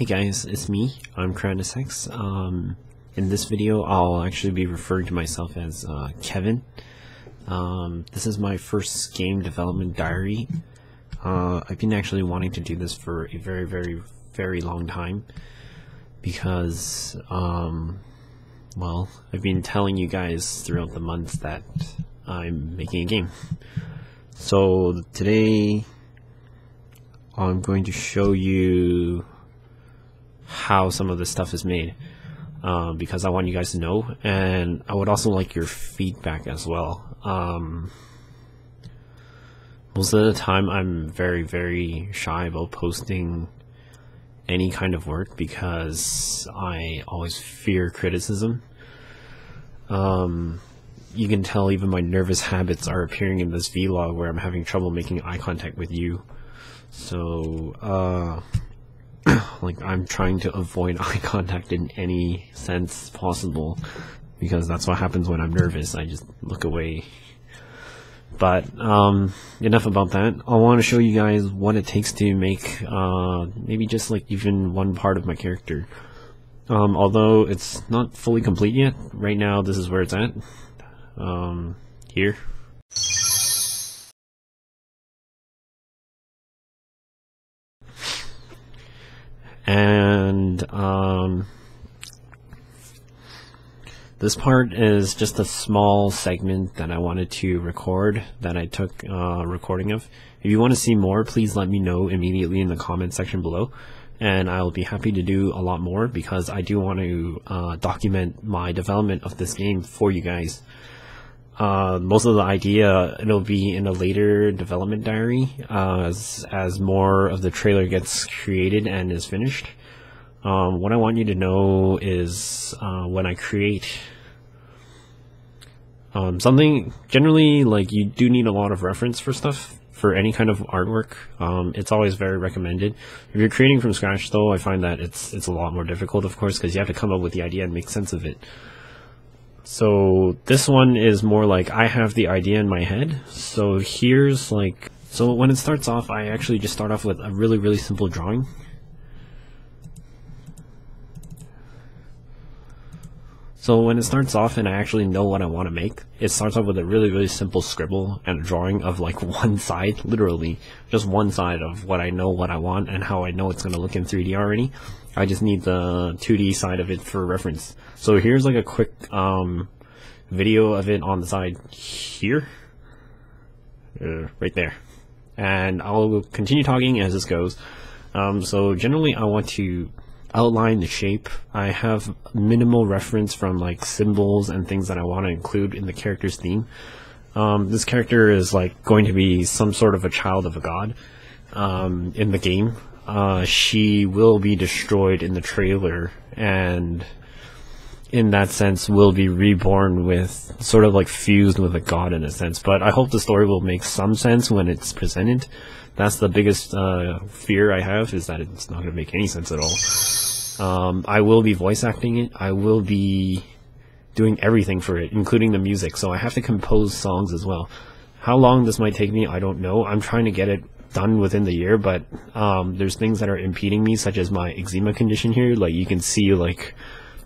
Hey guys, it's me. I'm KyrX. In this video, I'll actually be referring to myself as Kevin. This is my first game development diary. I've been actually wanting to do this for a very long time because, well, I've been telling you guys throughout the months that I'm making a game. So today, I'm going to show you how some of this stuff is made, because I want you guys to know, and I would also like your feedback as well. Most of the time I'm very shy about posting any kind of work because I always fear criticism. You can tell even my nervous habits are appearing in this vlog where I'm having trouble making eye contact with you. So like, I'm trying to avoid eye contact in any sense possible, because that's what happens when I'm nervous. I just look away. But enough about that. I want to show you guys what it takes to make maybe just like even one part of my character. Although it's not fully complete yet. Right now this is where it's at. Here. And this part is just a small segment that I wanted to record, that I took recording of. If you want to see more, please let me know immediately in the comment section below, and I'll be happy to do a lot more, because I do want to document my development of this game for you guys. Most of the idea, it'll be in a later development diary, as more of the trailer gets created and is finished. What I want you to know is, when I create something, generally, like, you do need a lot of reference for stuff, for any kind of artwork. It's always very recommended. If you're creating from scratch, though, I find that it's a lot more difficult, of course, because you have to come up with the idea and make sense of it. So this one is more like I have the idea in my head. So here's like, so when it starts off, I actually just start off with a really simple drawing. So when it starts off and I actually know what I want to make, it starts off with a really simple scribble and a drawing of like one side, literally just one side of what I know what I want and how I know it's going to look in 3D already. I just need the 2D side of it for reference. So here's like a quick video of it on the side here, right there, and I'll continue talking as this goes. So generally I want to outline the shape. I have minimal reference from like symbols and things that I want to include in the character's theme. This character is like going to be some sort of a child of a god in the game. She will be destroyed in the trailer, and in that sense will be reborn with, sort of like fused with a god in a sense. But I hope the story will make some sense when it's presented. That's the biggest fear I have, is that it's not going to make any sense at all. I will be voice acting it. I will be doing everything for it, including the music. So I have to compose songs as well. How long this might take me, I don't know. I'm trying to get it done within the year, but there's things that are impeding me, such as my eczema condition here. Like, you can see, like,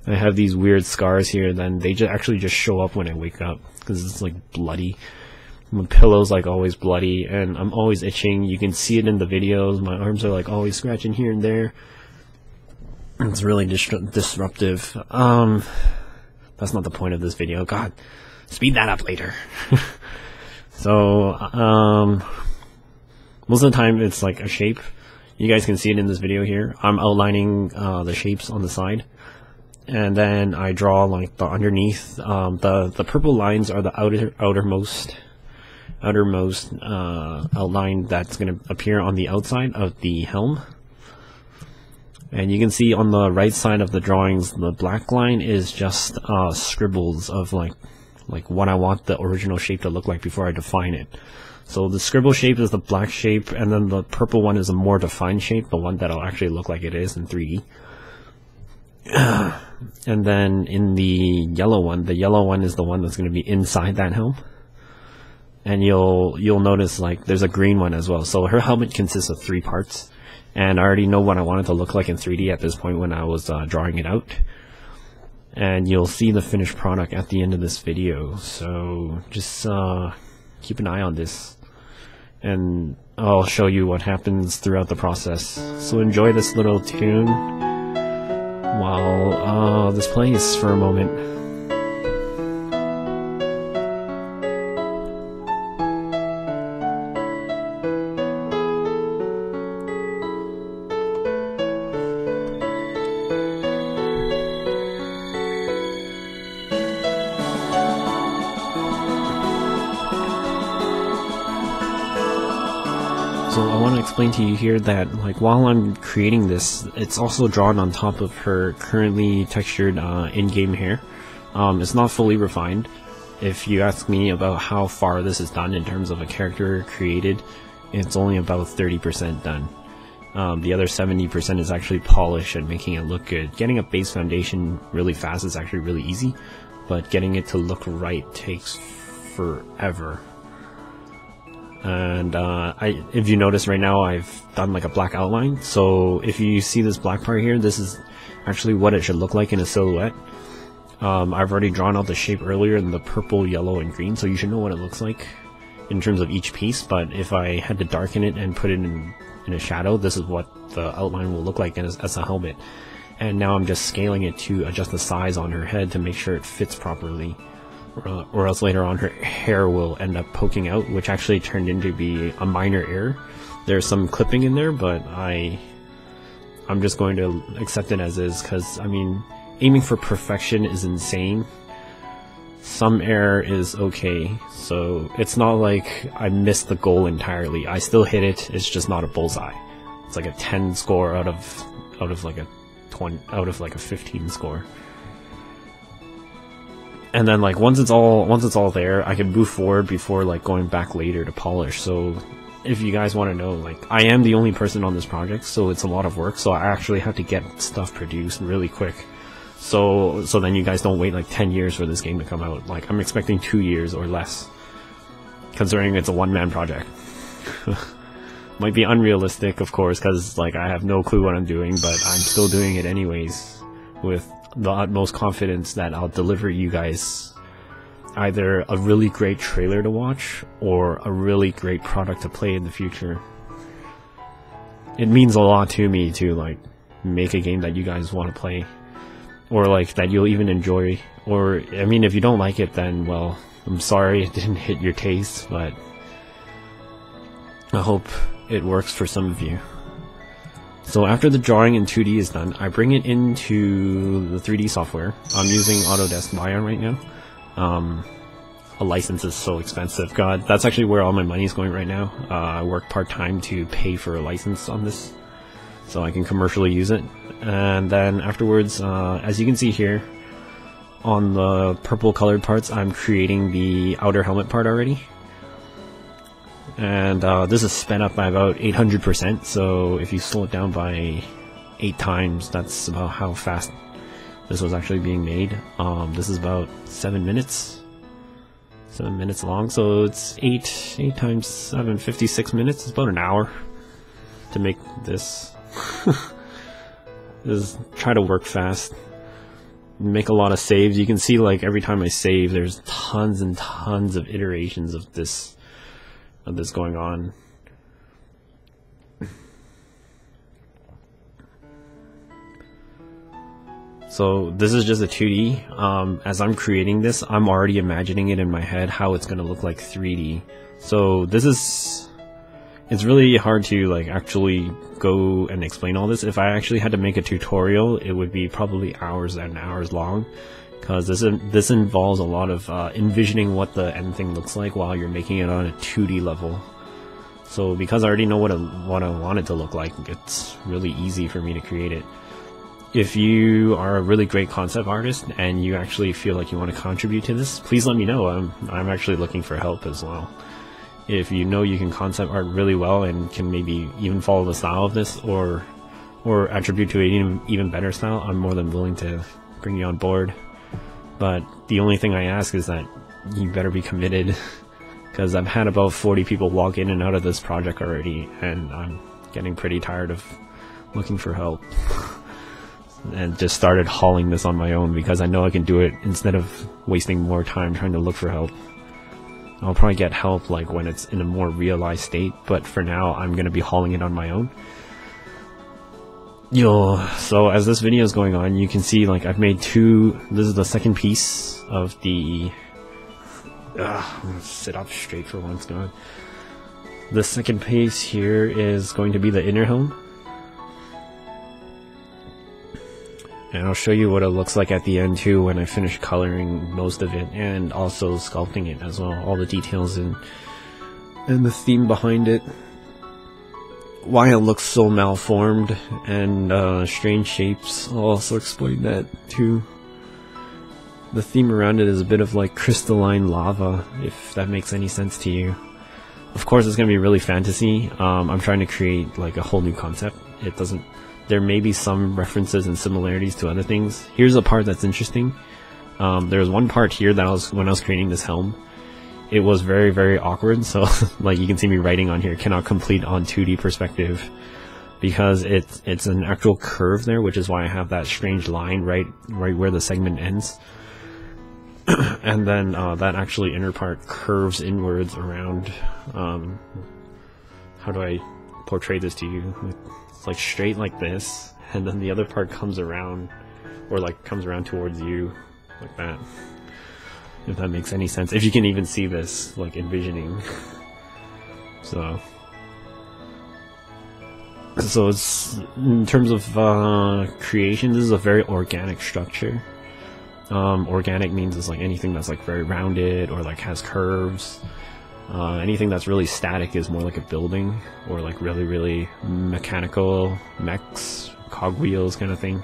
I have these weird scars here, then they actually just show up when I wake up, because it's like bloody. My pillow's like always bloody, and I'm always itching. You can see it in the videos. My arms are like always scratching here and there. It's really disruptive. That's not the point of this video. God, speed that up later. So most of the time it's like a shape. You guys can see it in this video here. I'm outlining the shapes on the side, and then I draw like the underneath. The purple lines are the outermost outline that's going to appear on the outside of the helm. And you can see on the right side of the drawings, the black line is just scribbles of like what I want the original shape to look like before I define it. So the scribble shape is the black shape, and then the purple one is a more defined shape, the one that'll actually look like it is in 3D. And then in the yellow one is the one that's going to be inside that helm. And you'll notice like there's a green one as well. So her helmet consists of 3 parts, and I already know what I want it to look like in 3D at this point when I was drawing it out. And you'll see the finished product at the end of this video, so just keep an eye on this, and I'll show you what happens throughout the process. So enjoy this little tune while this plays for a moment. So I want to explain to you here that, like, while I'm creating this, it's also drawn on top of her currently textured in-game hair. It's not fully refined. If you ask me about how far this is done in terms of a character created, it's only about 30% done. The other 70% is actually polish and making it look good. Getting a base foundation really fast is actually really easy, but getting it to look right takes forever. And if you notice right now, I've done like a black outline. So if you see this black part here, this is actually what it should look like in a silhouette. I've already drawn out the shape earlier in the purple, yellow, and green, so you should know what it looks like in terms of each piece. But if I had to darken it and put it in a shadow, this is what the outline will look like as a helmet. And now I'm just scaling it to adjust the size on her head to make sure it fits properly. Or else later on her hair will end up poking out, which actually turned into be a minor error. There's some clipping in there, but I'm just going to accept it as is, because I mean, aiming for perfection is insane. Some error is okay, so it's not like I missed the goal entirely. I still hit it, it's just not a bullseye. It's like a 10 score out of like a 20 out of like a 15 score. And then, like, once it's all there, I can move forward before like going back later to polish. So if you guys want to know, like, I am the only person on this project, so it's a lot of work. So I actually have to get stuff produced really quick. So then you guys don't wait like 10 years for this game to come out. Like, I'm expecting 2 years or less, considering it's a one-man project. Might be unrealistic, of course, because like I have no clue what I'm doing, but I'm still doing it anyways with the utmost confidence that I'll deliver you guys either a really great trailer to watch or a really great product to play in the future. It means a lot to me to like make a game that you guys want to play, or like that you'll even enjoy. Or I mean, if you don't like it, then well, I'm sorry it didn't hit your taste, but I hope it works for some of you. So after the drawing in 2D is done, I bring it into the 3D software. I'm using Autodesk Vion right now. A license is so expensive. God, that's actually where all my money is going right now. I work part-time to pay for a license on this, so I can commercially use it. And then afterwards, as you can see here, on the purple colored parts, I'm creating the outer helmet part already. And this is sped up by about 800%, so if you slow it down by 8 times, that's about how fast this was actually being made. This is about 7 minutes long, so it's 8 times 7, 56 minutes. It's about an hour to make this. Just try to work fast, make a lot of saves. You can see, like, every time I save, there's tons and tons of iterations of this going on. So this is just a 2D. As I'm creating this, I'm already imagining it in my head how it's gonna look like 3D. So it's really hard to like actually go and explain all this. If I actually had to make a tutorial, it would be probably hours and hours long, because this involves a lot of envisioning what the end thing looks like while you're making it on a 2D level. So because I already know what I want it to look like, it's really easy for me to create it. If you are a really great concept artist and you actually feel like you want to contribute to this, please let me know. I'm actually looking for help as well. If you know you can concept art really well and can maybe even follow the style of this, or attribute to an even better style, I'm more than willing to bring you on board. But the only thing I ask is that you better be committed, because I've had about 40 people walk in and out of this project already, and I'm getting pretty tired of looking for help and just started hauling this on my own because I know I can do it instead of wasting more time trying to look for help. I'll probably get help like when it's in a more realized state, but for now I'm gonna be hauling it on my own. So as this video is going on, you can see like I've made this is the second piece of the I'm gonna sit up straight for once, God. The second piece here is going to be the inner helm. And I'll show you what it looks like at the end too when I finish coloring most of it and also sculpting it as well. All the details and the theme behind it. Why it looks so malformed and strange shapes. I'll also explain that too. The theme around it is a bit of like crystalline lava, if that makes any sense to you. Of course it's going to be really fantasy. I'm trying to create like a whole new concept. There may be some references and similarities to other things. Here's a part that's interesting. There's one part here that when I was creating this helm, it was very, very awkward. So like you can see me writing on here, cannot complete on 2D perspective, because it's an actual curve there, which is why I have that strange line right where the segment ends. And then that actually inner part curves inwards around. How do I portray this to you? It's like straight like this, and then the other part comes around, or like comes around towards you like that, if that makes any sense, if you can even see this, like envisioning. So it's, in terms of creation, this is a very organic structure. Organic means it's like anything that's like very rounded or like has curves. Anything that's really static is more like a building, or like really, really mechanical, mechs, cogwheels kind of thing.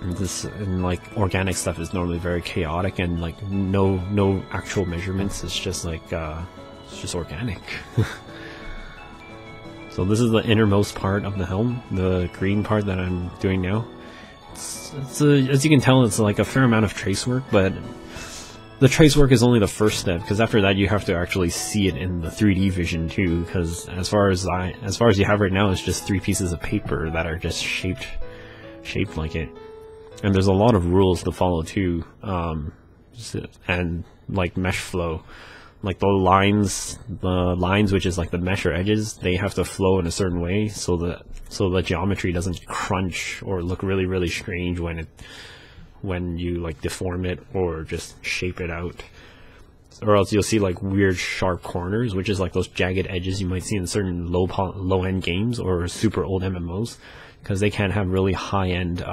And like organic stuff is normally very chaotic and like no actual measurements. It's just like it's just organic. So this is the innermost part of the helm, the green part that I'm doing now. As you can tell, it's like a fair amount of trace work, but the trace work is only the first step, because after that you have to actually see it in the 3D vision too, because as far as you have right now, it's just 3 pieces of paper that are just shaped like it. And there's a lot of rules to follow too, and like mesh flow, like the lines which is like the mesh or edges, they have to flow in a certain way so the geometry doesn't crunch or look really, really strange when you like deform it or just shape it out. Or else you'll see like weird sharp corners, which is like those jagged edges you might see in certain low-end games or super old MMOs, because they can't have really high-end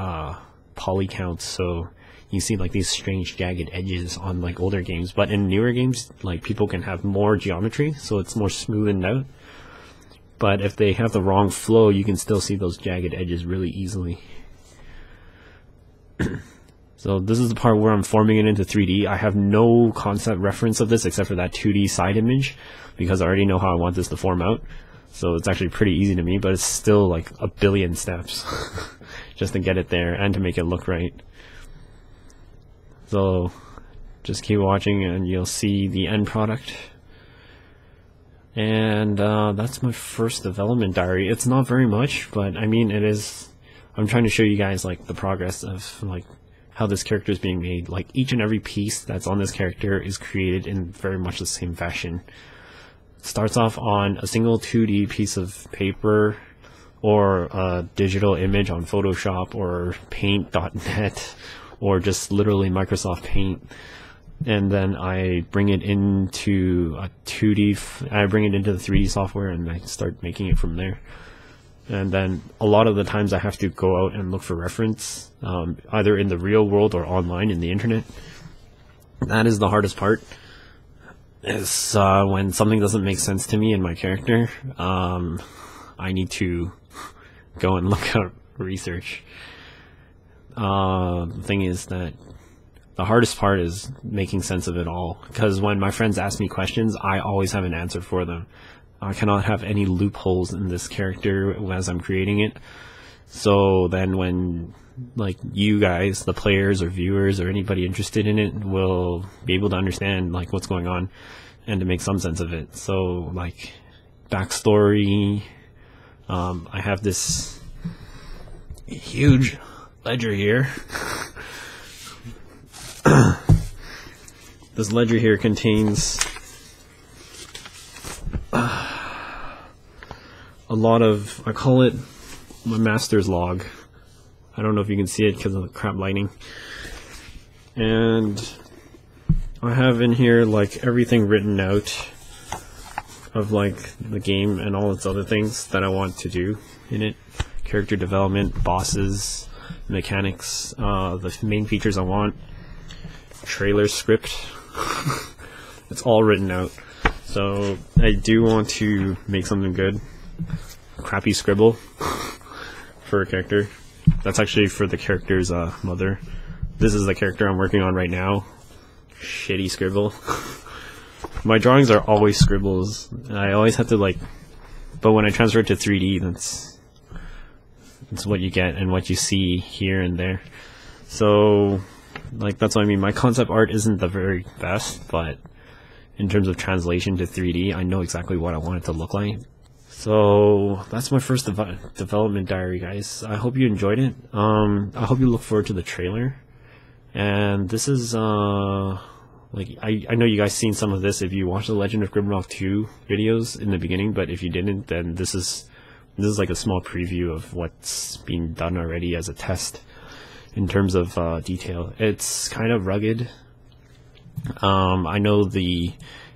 poly counts, so you see like these strange jagged edges on like older games. But in newer games, like people can have more geometry, so it's more smoothened out. But if they have the wrong flow, you can still see those jagged edges really easily. So this is the part where I'm forming it into 3D. I have no concept reference of this except for that 2D side image, because I already know how I want this to form out. So it's actually pretty easy to me, but it's still like a billion steps just to get it there and to make it look right. So just keep watching and you'll see the end product. And that's my first development diary. It's not very much, but I mean it is. I'm trying to show you guys like the progress of like how this character is being made. Like each and every piece that's on this character is created in very much the same fashion. It starts off on a single 2D piece of paper or a digital image on Photoshop or Paint.net or just literally Microsoft Paint. And then I bring it into a 2D, I bring it into the 3D software and I start making it from there. And then a lot of the times I have to go out and look for reference, either in the real world or online in the internet. That is the hardest part, is when something doesn't make sense to me in my character. I need to go and look up research. The thing is that the hardest part is making sense of it all, because when my friends ask me questions, I always have an answer for them. I cannot have any loopholes in this character as I'm creating it. So then when like you guys, the players or viewers or anybody interested in it, will be able to understand like what's going on and to make some sense of it. So like backstory. I have this huge ledger here. This ledger here contains a lot of, I call it my master's log. I don't know if you can see it because of the crap lighting. And I have in here like everything written out of like the game and all its other things that I want to do in it. Character development, bosses, mechanics, the main features I want, trailer script. It's all written out. So I do want to make something good. Crappy scribble for a character. That's actually for the character's mother. This is the character I'm working on right now. Shitty scribble. My drawings are always scribbles. I always have to like, but when I transfer it to 3D, that's what you get and what you see here and there. So like that's what I mean. My concept art isn't the very best, but in terms of translation to 3D, I know exactly what I want it to look like. So that's my first development diary, guys. I hope you enjoyed it. I hope you look forward to the trailer. And this is like I know you guys seen some of this if you watched the Legend of Grimrock 2 videos in the beginning, but if you didn't, then this is like a small preview of what's being done already as a test in terms of detail. It's kind of rugged. I know the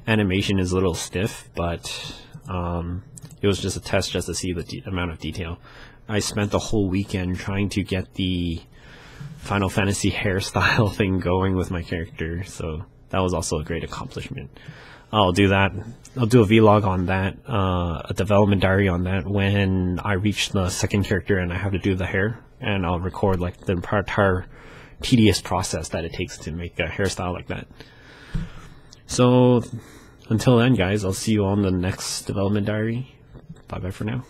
animation is a little stiff, but it was just a test just to see the amount of detail. I spent the whole weekend trying to get the Final Fantasy hairstyle thing going with my character, so that was also a great accomplishment. I'll do that. I'll do a vlog on that, a development diary on that when I reach the second character and I have to do the hair, and I'll record like the entire tedious process that it takes to make a hairstyle like that. So until then, guys, I'll see you on the next development diary. Bye bye for now.